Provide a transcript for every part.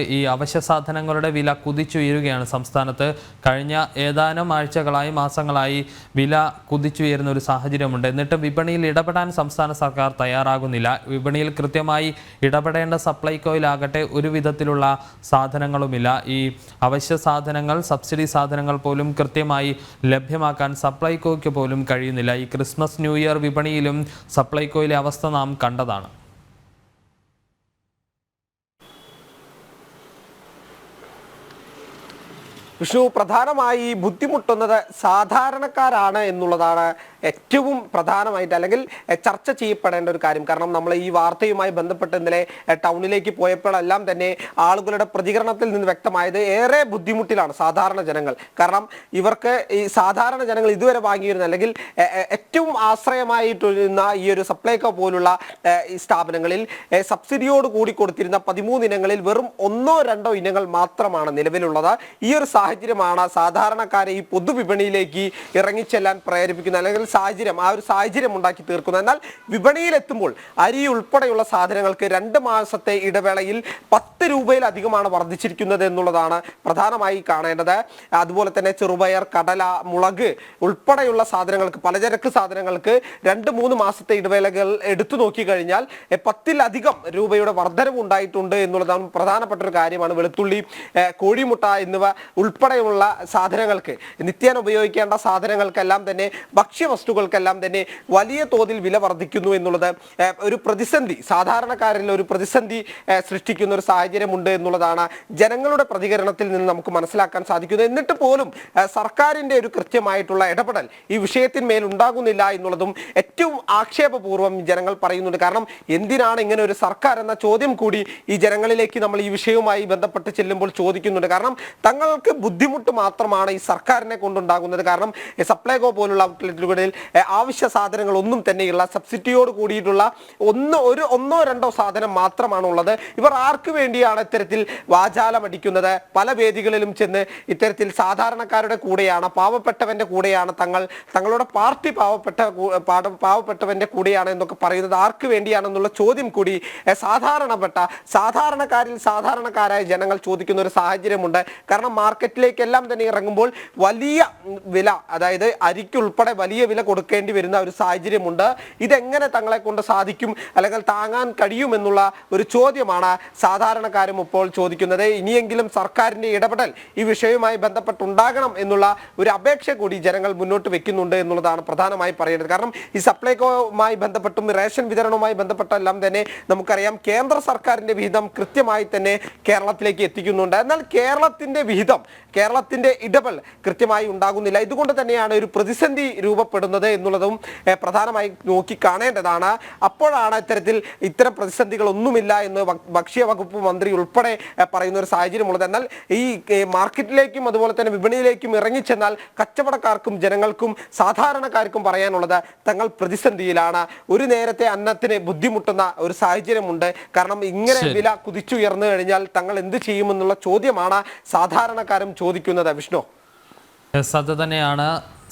ഈ അവശ്യ സാധനങ്ങളുടെ വില കുതിച്ചുയരുകയാണ് സംസ്ഥാനത്ത്. കഴിഞ്ഞ ഏതാനും ആഴ്ചകളായി മാസങ്ങളായി വില കുതിച്ചുയരുന്ന ഒരു സാഹചര്യമുണ്ട്. എന്നിട്ട് വിപണിയിൽ ഇടപെടാൻ സംസ്ഥാന സർക്കാർ തയ്യാറാകുന്നില്ല. വിപണിയിൽ കൃത്യമായി ഇടപെടേണ്ട സപ്ലൈകോയിലാകട്ടെ ഒരു വിധത്തിലുള്ള സാധനങ്ങളുമില്ല. ഈ അവശ്യ സാധനങ്ങൾ, സബ്സിഡി സാധനങ്ങൾ പോലും കൃത്യമായി ലഭ്യമാക്കാൻ സപ്ലൈകോയ്ക്ക് പോലും കഴിയുന്നില്ല. ഈ ക്രിസ്മസ് ന്യൂ ഇയർ വിപണിയിലും സപ്ലൈകോയിലെ അവസ്ഥ നാം കണ്ടതാണ്. വിഷു പ്രധാനമായി ബുദ്ധിമുട്ടുന്നത് സാധാരണക്കാരാണ് എന്നുള്ളതാണ് ഏറ്റവും പ്രധാനമായിട്ട് അല്ലെങ്കിൽ ചർച്ച ചെയ്യപ്പെടേണ്ട ഒരു കാര്യം. കാരണം നമ്മൾ ഈ വാർത്തയുമായി ബന്ധപ്പെട്ട് ഇന്നലെ ടൗണിലേക്ക് പോയപ്പോഴെല്ലാം തന്നെ ആളുകളുടെ പ്രതികരണത്തിൽ നിന്ന് വ്യക്തമായത് ഏറെ ബുദ്ധിമുട്ടിലാണ് സാധാരണ ജനങ്ങൾ. കാരണം ഇവർക്ക് ഈ സാധാരണ ജനങ്ങൾ ഇതുവരെ വാങ്ങിയിരുന്ന അല്ലെങ്കിൽ ഏറ്റവും ആശ്രയമായിട്ടിരുന്ന ഈ ഒരു സപ്ലൈകോ പോലുള്ള ഈ സ്ഥാപനങ്ങളിൽ സബ്സിഡിയോട് കൂടി കൊടുത്തിരുന്ന 13 ഇനങ്ങളിൽ വെറും 1-2 ഇനങ്ങൾ മാത്രമാണ് നിലവിലുള്ളത്. ഈ ഒരു സാഹചര്യമാണ് സാധാരണക്കാരെ ഈ പൊതുവിപണിയിലേക്ക് ഇറങ്ങിച്ചെല്ലാൻ പ്രേരിപ്പിക്കുന്നത്, അല്ലെങ്കിൽ ആ ഒരു സാഹചര്യം ഉണ്ടാക്കി തീർക്കുന്നത്. എന്നാൽ വിപണിയിലെത്തുമ്പോൾ അരി ഉൾപ്പെടെയുള്ള സാധനങ്ങൾക്ക് 2 മാസത്തെ ഇടവേളയിൽ 10 രൂപയിലധികമാണ് വർദ്ധിച്ചിരിക്കുന്നത് എന്നുള്ളതാണ് പ്രധാനമായി കാണേണ്ടത്. അതുപോലെ തന്നെ ചെറുപയർ, കടല, മുളക് ഉൾപ്പെടെയുള്ള സാധനങ്ങൾക്ക്, പലചരക്ക് സാധനങ്ങൾക്ക് 2-3 മാസത്തെ ഇടവേളകൾ എടുത്തു നോക്കിക്കഴിഞ്ഞാൽ 10-ലധികം രൂപയുടെ വർധനവ് ഉണ്ടായിട്ടുണ്ട് എന്നുള്ളതാണ് പ്രധാനപ്പെട്ട ഒരു കാര്യമാണ്. വെളുത്തുള്ളി, കോഴിമുട്ട എന്നിവ ഉൾപ്പെടെയുള്ള സാധനങ്ങൾക്ക്, നിത്യേന ഉപയോഗിക്കേണ്ട സാധനങ്ങൾക്കെല്ലാം തന്നെ, ഭക്ഷ്യവസ്തുക്കൾക്കെല്ലാം തന്നെ വലിയ തോതിൽ വില വർദ്ധിക്കുന്നു എന്നുള്ളത് ഒരു പ്രതിസന്ധി, സാധാരണക്കാരിൽ ഒരു പ്രതിസന്ധി സൃഷ്ടിക്കുന്ന ഒരു സാഹചര്യമുണ്ട് എന്നുള്ളതാണ് ജനങ്ങളുടെ പ്രതികരണത്തിൽ നിന്ന് നമുക്ക് മനസ്സിലാക്കാൻ സാധിക്കുന്നത്. എന്നിട്ട് പോലും സർക്കാരിന്റെ ഒരു കൃത്യമായിട്ടുള്ള ഇടപെടൽ ഈ വിഷയത്തിന്മേൽ ഉണ്ടാകുന്നില്ല എന്നുള്ളതും ഏറ്റവും ആക്ഷേപപൂർവ്വം ജനങ്ങൾ പറയുന്നുണ്ട്. കാരണം എന്തിനാണ് ഇങ്ങനെ ഒരു സർക്കാർ എന്ന ചോദ്യം കൂടി ഈ ജനങ്ങളിലേക്ക് നമ്മൾ ഈ വിഷയവുമായി ബന്ധപ്പെട്ട് ചെല്ലുമ്പോൾ ചോദിക്കുന്നുണ്ട്. കാരണം തങ്ങൾക്ക് ബുദ്ധിമുട്ട് മാത്രമാണ് ഈ സർക്കാരിനെ കൊണ്ടുണ്ടാകുന്നത്. കാരണം സപ്ലൈകോ പോലുള്ള ഔട്ട്ലെറ്റുകളിൽ ആവശ്യ സാധനങ്ങൾ ഒന്നും തന്നെയുള്ള സബ്സിഡിയോട് കൂടിയിട്ടുള്ള 1-2 സാധനം മാത്രമാണ് ഉള്ളത്. ഇവർ ആർക്ക് വേണ്ടിയാണ് ഇത്തരത്തിൽ വാചാലം അടിക്കുന്നത്? പല വേദികളിലും ചെന്ന് ഇത്തരത്തിൽ സാധാരണക്കാരുടെ കൂടെയാണ്, പാവപ്പെട്ടവന്റെ കൂടെയാണ് തങ്ങളുടെ പാർട്ടി പാവപ്പെട്ടവന്റെ കൂടെയാണ് എന്നൊക്കെ പറയുന്നത് ആർക്ക് വേണ്ടിയാണെന്നുള്ള ചോദ്യം കൂടി സാധാരണക്കാരായ ജനങ്ങൾ ചോദിക്കുന്ന ഒരു സാഹചര്യമുണ്ട്. കാരണം മാർക്കറ്റിലേക്കെല്ലാം തന്നെ ഇറങ്ങുമ്പോൾ വലിയ വില, അതായത് അരിക്കുൾപ്പെടെ വലിയ വില കൊടുക്കേണ്ടി വരുന്ന ഒരു സാഹചര്യമുണ്ട്. ഇതെങ്ങനെ തങ്ങളെ കൊണ്ട് സാധിക്കും, അല്ലെങ്കിൽ താങ്ങാൻ കഴിയുമെന്നുള്ള ഒരു ചോദ്യമാണ് സാധാരണക്കാരും ഇപ്പോൾ ചോദിക്കുന്നത്. ഇനിയെങ്കിലും സർക്കാരിന്റെ ഇടപെടൽ ഈ വിഷയവുമായി ബന്ധപ്പെട്ടുണ്ടാകണം എന്നുള്ള ഒരു അപേക്ഷ കൂടി ജനങ്ങൾ മുന്നോട്ട് വെക്കുന്നുണ്ട് എന്നുള്ളതാണ് പ്രധാനമായി പറയേണ്ടത്. കാരണം ഈ സപ്ലൈകോയുമായി ബന്ധപ്പെട്ടും റേഷൻ വിതരണവുമായി ബന്ധപ്പെട്ടെല്ലാം തന്നെ നമുക്കറിയാം കേന്ദ്ര സർക്കാരിന്റെ വിഹിതം കൃത്യമായി തന്നെ കേരളത്തിലേക്ക് എത്തിക്കുന്നുണ്ട്. എന്നാൽ കേരളത്തിന്റെ ഇടപെടൽ കൃത്യമായി ഉണ്ടാകുന്നില്ല. ഇതുകൊണ്ട് തന്നെയാണ് ഒരു പ്രതിസന്ധി രൂപപ്പെടുന്നത് എന്നുള്ളതും പ്രധാനമായി നോക്കി കാണേണ്ടതാണ്. അപ്പോഴാണ് ഇത്തരം പ്രതിസന്ധികളൊന്നുമില്ല എന്ന് ഭക്ഷ്യവകുപ്പ് മന്ത്രി ഉൾപ്പെടെ പറയുന്ന ഒരു സാഹചര്യമുള്ളത്. എന്നാൽ ഈ മാർക്കറ്റിലേക്കും അതുപോലെ തന്നെ വിപണിയിലേക്കും ഇറങ്ങിച്ചെന്നാൽ കച്ചവടക്കാർക്കും ജനങ്ങൾക്കും സാധാരണക്കാർക്കും പറയാനുള്ളത് തങ്ങൾ പ്രതിസന്ധിയിലാണ്. ഒരു നേരത്തെ അന്നത്തിന് ബുദ്ധിമുട്ടുന്ന ഒരു സാഹചര്യമുണ്ട്. കാരണം ഇങ്ങനെ വില കുതിച്ചുയർന്നു കഴിഞ്ഞാൽ തങ്ങൾ എന്ത് ചെയ്യുമെന്നുള്ള ചോദ്യമാണ് സാധാരണക്കാരും ചോദിക്കുന്നത്. വിഷ്ണു, അത് തന്നെയാണ്.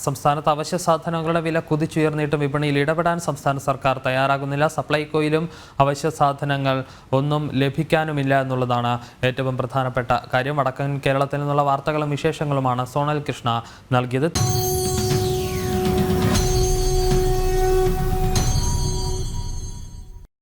സംസ്ഥാനത്ത് അവശ്യ സാധനങ്ങളുടെ വില കുതിച്ചുയർന്നിട്ടും വിപണിയിൽ ഇടപെടാൻ സംസ്ഥാന സർക്കാർ തയ്യാറാകുന്നില്ല. സപ്ലൈകോയിലും അവശ്യ സാധനങ്ങൾ ഒന്നും ലഭിക്കാനുമില്ല എന്നുള്ളതാണ് ഏറ്റവും പ്രധാനപ്പെട്ട കാര്യം. വടക്കൻ കേരളത്തിൽ നിന്നുള്ള വാർത്തകളും വിശേഷങ്ങളുമാണ് സോണൽ കൃഷ്ണ നൽകിയത്.